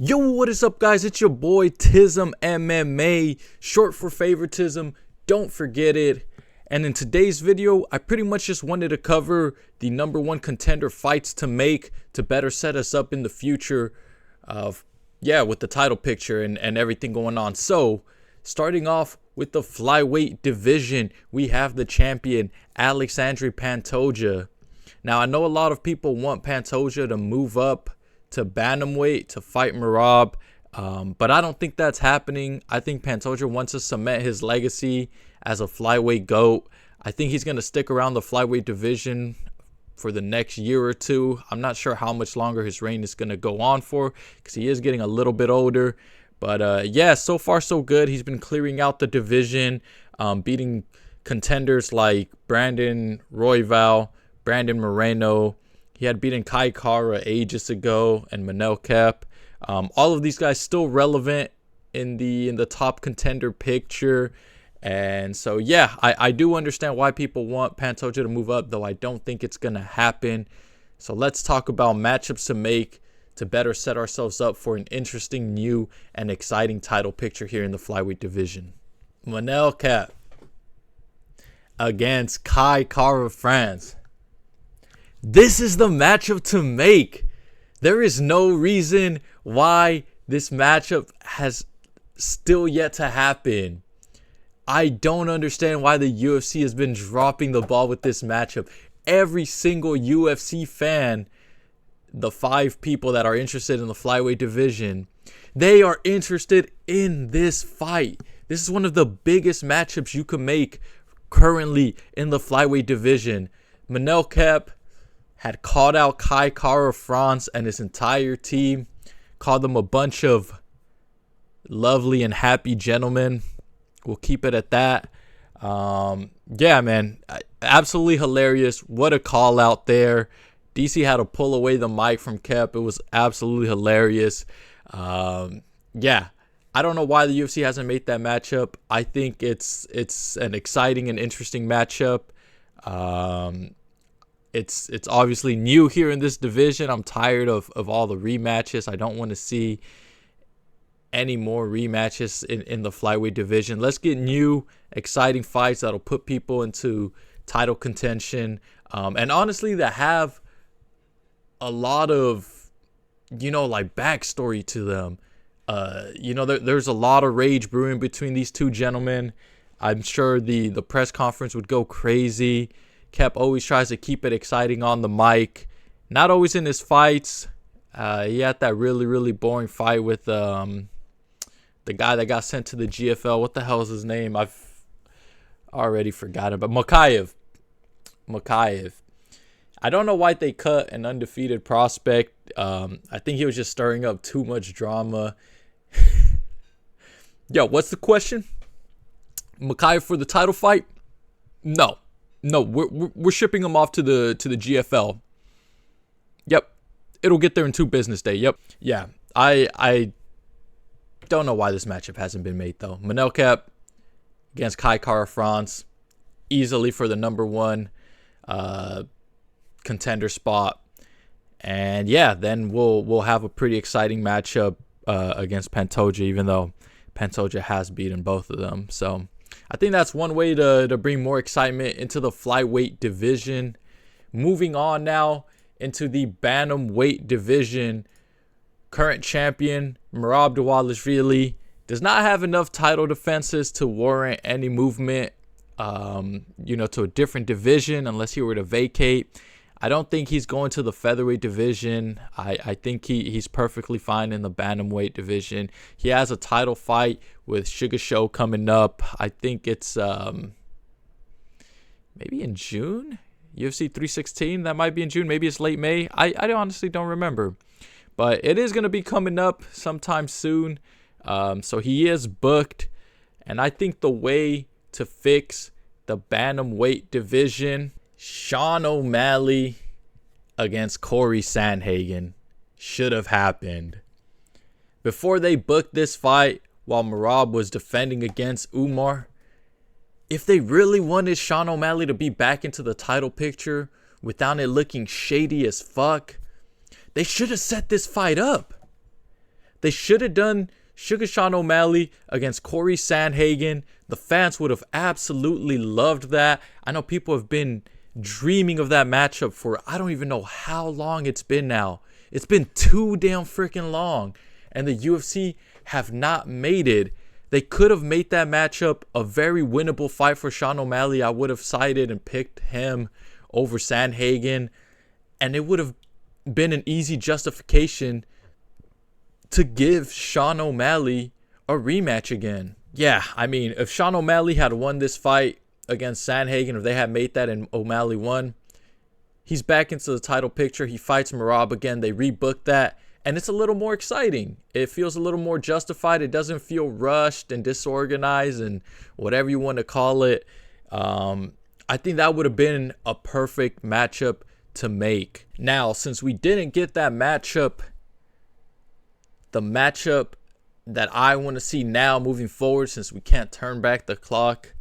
Yo, what is up, guys? It's your boy Tism MMA, short for favoritism. Don't forget it. And in today's video, I pretty much just wanted to cover the #1 contender fights to make to better set us up in the future of, with the title picture and everything going on. So, starting off with the flyweight division, we have the champion, Alexandre Pantoja. Now, I know a lot of people want Pantoja to move up to bantamweight to fight Merab, but I don't think that's happening. I think Pantoja wants to cement his legacy as a flyweight GOAT. I think he's going to stick around the flyweight division for the next year or two. I'm not sure how much longer his reign is going to go on for because he is getting a little bit older. But yeah, so far so good. He's been clearing out the division, beating contenders like Brandon Royval, Brandon Moreno. He had beaten Kai Kara ages ago and Manel Kape. All of these guys still relevant in the top contender picture. And so, yeah, I do understand why people want Pantoja to move up, though I don't think it's going to happen. So let's talk about matchups to make to better set ourselves up for an interesting, new, and exciting title picture here in the flyweight division. Manel Kape against Kai Kara France. This is the matchup to make. There is no reason why this matchup has still yet to happen. I don't understand why the UFC has been dropping the ball with this matchup. Every single UFC fan, the 5 people that are interested in the flyweight division, they are interested in this fight. This is one of the biggest matchups you can make currently in the flyweight division. Manel Kape had called out Kai Kara France and his entire team, called them a bunch of lovely and happy gentlemen. We'll keep it at that. Yeah, man, absolutely hilarious. What a call out there. DC had to pull away the mic from Kape. It was absolutely hilarious. Yeah, I don't know why the UFC hasn't made that matchup. I think it's an exciting and interesting matchup. It's obviously new here in this division. I'm tired of all the rematches. I don't want to see any more rematches in the flyweight division. Let's get new, exciting fights that'll put people into title contention. And honestly, that have a lot of, like backstory to them. There's a lot of rage brewing between these two gentlemen. I'm sure the press conference would go crazy. Kape always tries to keep it exciting on the mic. Not always in his fights. He had that really, really boring fight with the guy that got sent to the GFL. What the hell is his name? I've already forgotten. But Makayev. I don't know why they cut an undefeated prospect. I think he was just stirring up too much drama. Yo, what's the question? Makayev for the title fight? No, we're shipping him off to the GFL. Yep, it'll get there in 2 business days. Yep, yeah. I don't know why this matchup hasn't been made though. Manel Kape against Kai Kara France, easily for the #1 contender spot. And yeah, then we'll have a pretty exciting matchup against Pantoja, even though Pantoja has beaten both of them. So I think that's one way to bring more excitement into the flyweight division. Moving on now into the bantamweight division. Current champion Merab Dvalishvili does not have enough title defenses to warrant any movement, to a different division unless he were to vacate. I don't think he's going to the featherweight division. I think he's perfectly fine in the bantamweight division. He has a title fight with Sugar Show coming up. I think it's maybe in June. UFC 316, that might be in June. Maybe it's late May. I honestly don't remember. But it is going to be coming up sometime soon. So he is booked. And I think the way to fix the bantamweight division, Sean O'Malley against Corey Sandhagen, should have happened. Before they booked this fight, while Merab was defending against Umar, if they really wanted Sean O'Malley to be back into the title picture without it looking shady as fuck, they should have set this fight up. They should have done Sugar Sean O'Malley against Corey Sandhagen. The fans would have absolutely loved that. I know people have been dreaming of that matchup for I don't even know how long it's been now. It's been too damn freaking long. And the UFC have not made it. They could have made that matchup a very winnable fight for Sean O'Malley. I would have sided and picked him over Sandhagen. And it would have been an easy justification to give Sean O'Malley a rematch again. Yeah, I mean, if Sean O'Malley had won this fight against Sandhagen, if they had made that and O'Malley won, he's back into the title picture. He fights Merab again. They rebooked that. And it's a little more exciting. It feels a little more justified. It doesn't feel rushed and disorganized and whatever you want to call it. I think that would have been a perfect matchup to make. Now, since we didn't get that matchup, the matchup that I want to see now moving forward, since we can't turn back the clock,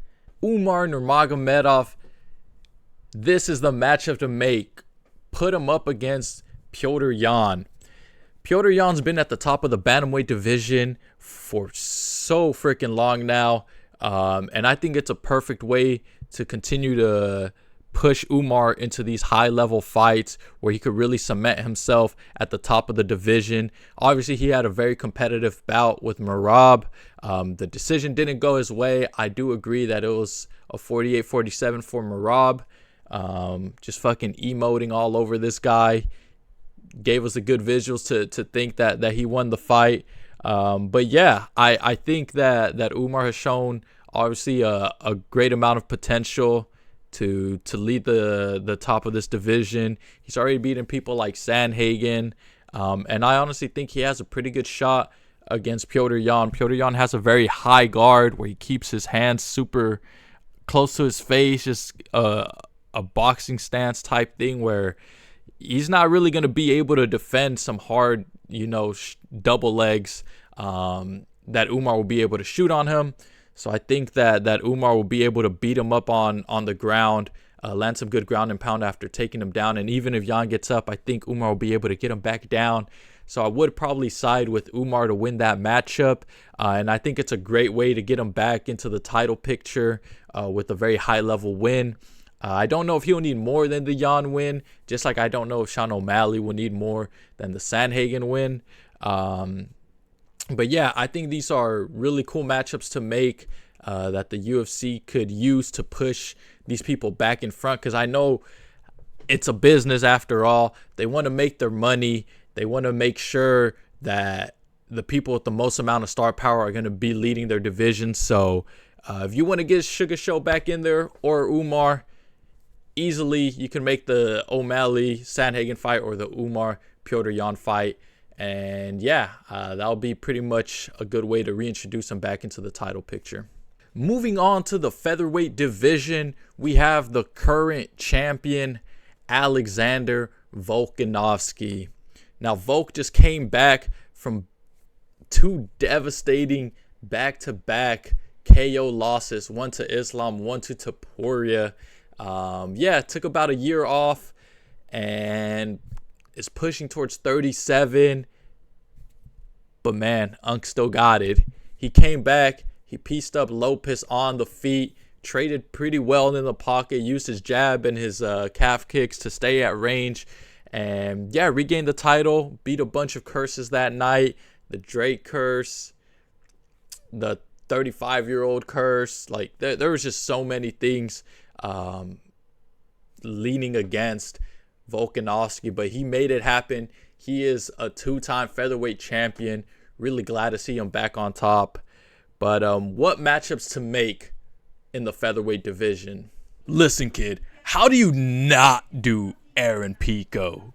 Umar Nurmagomedov, this is the matchup to make. Put him up against Petr Yan. Petr Yan's been at the top of the bantamweight division for so freaking long now. And I think it's a perfect way to continue to push Umar into these high-level fights where he could really cement himself at the top of the division. Obviously, he had a very competitive bout with Merab. The decision didn't go his way. I do agree that it was a 48-47 for Merab. Just fucking emoting all over this guy. Gave us a good visuals to think that he won the fight. But yeah, I think that Umar has shown obviously a great amount of potential to lead the top of this division. He's already beaten people like Sandhagen. And I honestly think he has a pretty good shot against Petr Yan. Petr Yan has a very high guard where he keeps his hands super close to his face, just a boxing stance type thing where he's not really going to be able to defend some hard, double legs that Umar will be able to shoot on him. So I think that Umar will be able to beat him up on the ground, land some good ground and pound after taking him down. And even if Yan gets up, I think Umar will be able to get him back down. So I would probably side with Umar to win that matchup. And I think it's a great way to get him back into the title picture with a very high-level win. I don't know if he'll need more than the Yan win, just like I don't know if Sean O'Malley will need more than the Sandhagen win. But yeah, I think these are really cool matchups to make that the UFC could use to push these people back in front, because I know it's a business after all. They want to make their money. They want to make sure that the people with the most amount of star power are going to be leading their division. So if you want to get Sugar Show back in there or Umar, easily you can make the O'Malley Sandhagen fight or the Umar Petr Yan fight. And yeah, that'll be pretty much a good way to reintroduce him back into the title picture. Moving on to the featherweight division, we have the current champion, Alexander Volkanovski. Now, Volk just came back from two devastating back-to-back KO losses, one to Islam, one to Topuria. Yeah, it took about a year off and is pushing towards 37. But man, Unk still got it. He came back. He pieced up Lopez on the feet, traded pretty well in the pocket, used his jab and his calf kicks to stay at range. And yeah, regained the title, beat a bunch of curses that night. The Drake curse, the 35-year-old curse. Like there was just so many things leaning against Volkanovski, but he made it happen. He is a two-time featherweight champion. Really glad to see him back on top. But what matchups to make in the featherweight division? Listen, kid, how do you not do Aaron Pico?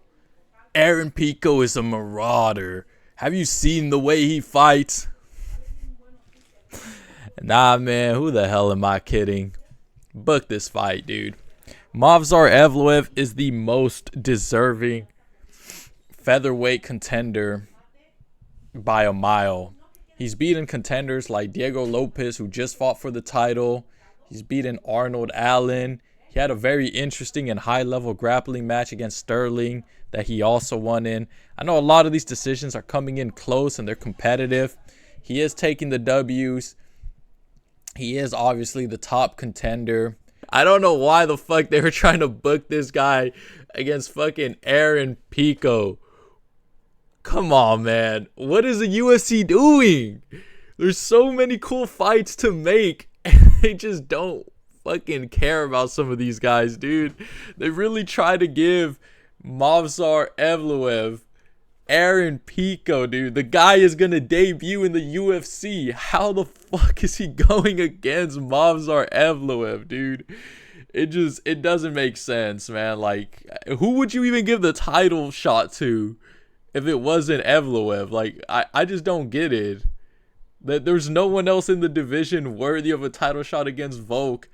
Aaron Pico is a marauder. Have you seen the way he fights? Nah, man, who the hell am I kidding? Book this fight, dude. Movsar Evloev is the most deserving featherweight contender by a mile. He's beaten contenders like Diego Lopez, who just fought for the title. He's beaten Arnold Allen. He had a very interesting and high-level grappling match against Sterling that he also won in. I know a lot of these decisions are coming in close and they're competitive. He is taking the W's. He is obviously the top contender. I don't know why the fuck they were trying to book this guy against fucking Aaron Pico. Come on, man. What is the UFC doing? There's so many cool fights to make, and they just don't fucking care about some of these guys, dude. They really try to give Movsar Evloev Aaron Pico, dude. The guy is gonna debut in the UFC. How the fuck is he going against Movsar Evloev, dude? It doesn't make sense, man. Like, who would you even give the title shot to if it wasn't Evloev? Like, I just don't get it. That there's no one else in the division worthy of a title shot against Volk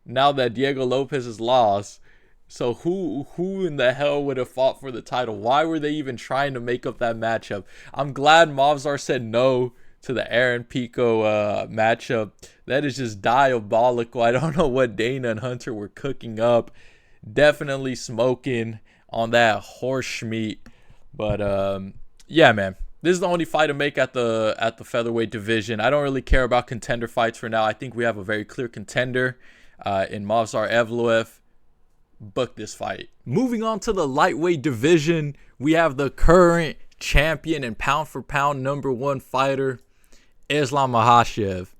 now that Diego Lopez is lost. So who in the hell would have fought for the title? Why were they even trying to make up that matchup? I'm glad Movsar said no to the Aaron Pico matchup. That is just diabolical. I don't know what Dana and Hunter were cooking up. Definitely smoking on that horse meat. But yeah, man. This is the only fight to make at the featherweight division. I don't really care about contender fights for now. I think we have a very clear contender in Movsar Evloev. Book this fight. Moving on to the lightweight division, we have the current champion and pound for pound #1 fighter, Islam Makhachev.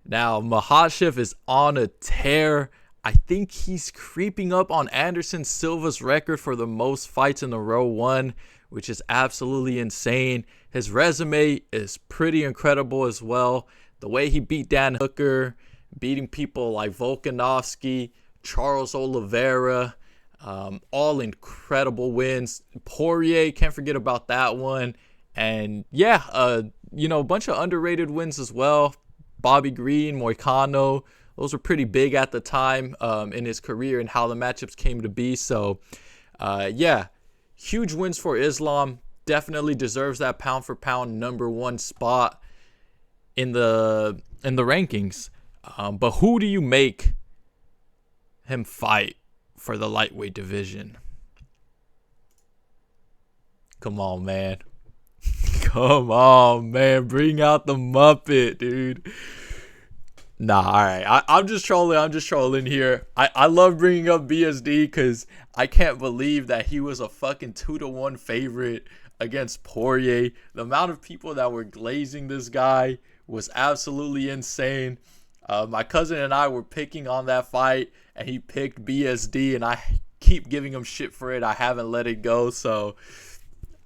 Now, Makhachev is on a tear. I think he's creeping up on Anderson Silva's record for the most fights in a row won, which is absolutely insane. His resume is pretty incredible as well. The way he beat Dan Hooker, beating people like Volkanovski, Charles Oliveira, all incredible wins. Poirier, can't forget about that one. And yeah, a bunch of underrated wins as well. Bobby Green, Moicano, those were pretty big at the time in his career and how the matchups came to be. So yeah, huge wins for Islam. Definitely deserves that pound for pound #1 spot in the rankings. But who do you make him fight for the lightweight division? Come on, man. Come on, man. Bring out the Muppet, dude. Nah, all right. I'm just trolling here. I love bringing up BSD because I can't believe that he was a fucking 2-1 favorite against Poirier. The amount of people that were glazing this guy was absolutely insane. My cousin and I were picking on that fight, and he picked BSD, and I keep giving him shit for it. I haven't let it go. So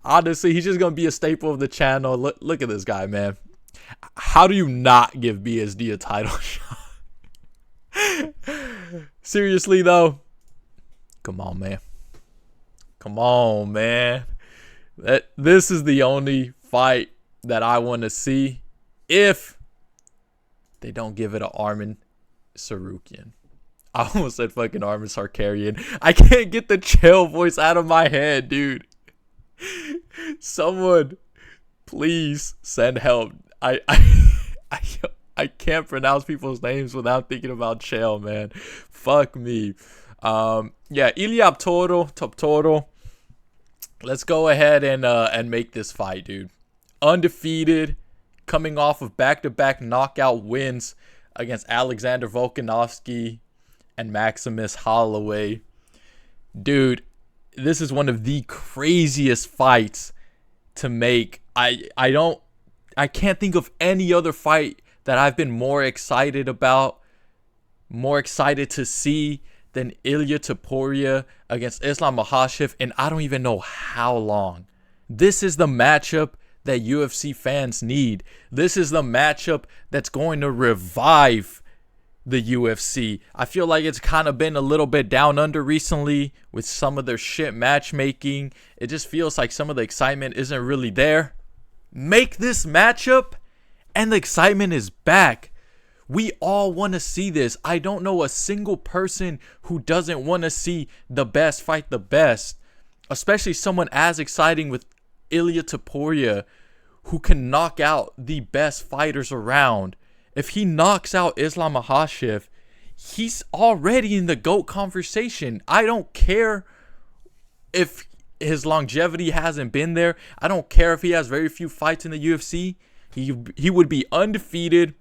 honestly, he's just gonna be a staple of the channel. Look at this guy, man. How do you not give BSD a title shot? Seriously though, come on, man. Come on, man. This is the only fight that I want to see if they don't give it to Arman Tsarukyan. I almost said fucking Arman Tsarukyan. I can't get the Chael voice out of my head, dude. Someone, please send help. I can't pronounce people's names without thinking about Chael, man. Fuck me. Yeah, Ilia Toptoro. Let's go ahead and make this fight, dude. Undefeated, coming off of back-to-back knockout wins against Alexander Volkanovski and Maximus Holloway. Dude, this is one of the craziest fights to make. I can't think of any other fight that I've been more excited about, more excited to see than Ilia Topuria against Islam Makhachev, and I don't even know how long. This is the matchup that UFC fans need. This is the matchup that's going to revive the UFC. I feel like it's kind of been a little bit down under recently with some of their shit matchmaking. It just feels like some of the excitement isn't really there. Make this matchup and the excitement is back. We all want to see this. I don't know a single person who doesn't want to see the best fight the best, especially someone as exciting with Ilia Topuria, who can knock out the best fighters around. If he knocks out Islam Makhachev, he's already in the GOAT conversation. I don't care if his longevity hasn't been there. I don't care if he has very few fights in the UFC. He would be undefeated.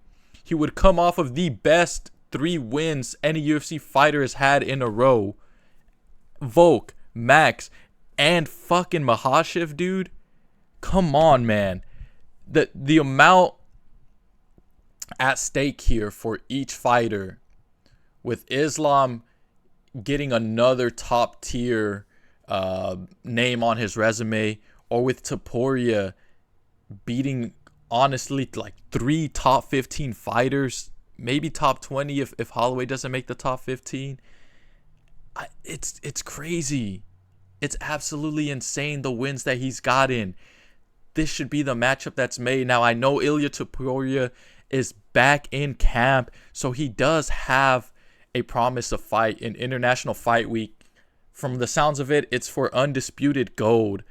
He would come off of the best 3 wins any UFC fighter has had in a row. Volk, Max, and fucking Makhachev, dude. Come on, man. The amount at stake here for each fighter, with Islam getting another top tier name on his resume, or with Topuria beating honestly like 3 top 15 fighters, maybe top 20 if Holloway doesn't make the top 15. It's crazy. It's absolutely insane, the wins that he's gotten. This should be the matchup that's made. Now, I know Ilia Topuria is back in camp, so he does have a promise to fight in International Fight Week. From the sounds of it, it's for undisputed gold.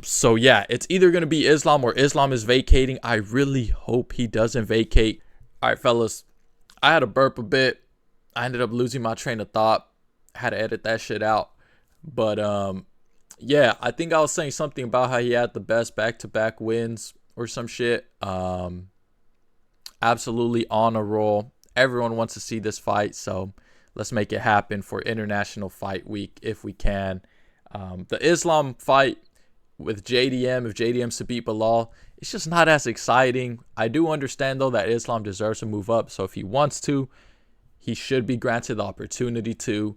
So yeah, it's either going to be Islam or Islam is vacating. I really hope he doesn't vacate. All right, fellas, I had to burp a bit. I ended up losing my train of thought. I had to edit that shit out. But yeah, I think I was saying something about how he had the best back-to-back wins or some shit. Absolutely on a roll. Everyone wants to see this fight, so let's make it happen for International Fight Week if we can. The Islam fight with JDM, if JDM's to beat Bilal, it's just not as exciting. I do understand, though, that Islam deserves to move up, so if he wants to, he should be granted the opportunity to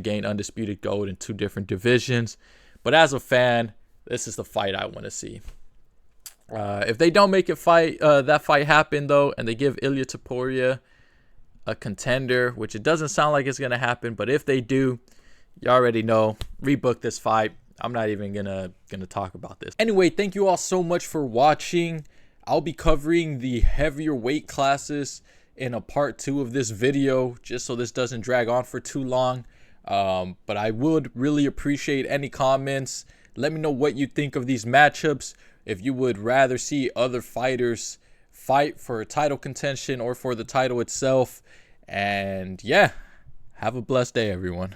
gain undisputed gold in 2 different divisions. But as a fan, this is the fight I want to see. If they don't make that fight happen, though, and they give Ilia Topuria a contender, which it doesn't sound like it's going to happen, but if they do, you already know, rebook this fight. I'm not even gonna talk about this. Anyway, thank you all so much for watching. I'll be covering the heavier weight classes in a part 2 of this video, just so this doesn't drag on for too long. But I would really appreciate any comments. Let me know what you think of these matchups. If you would rather see other fighters fight for a title contention or for the title itself. And yeah, have a blessed day, everyone.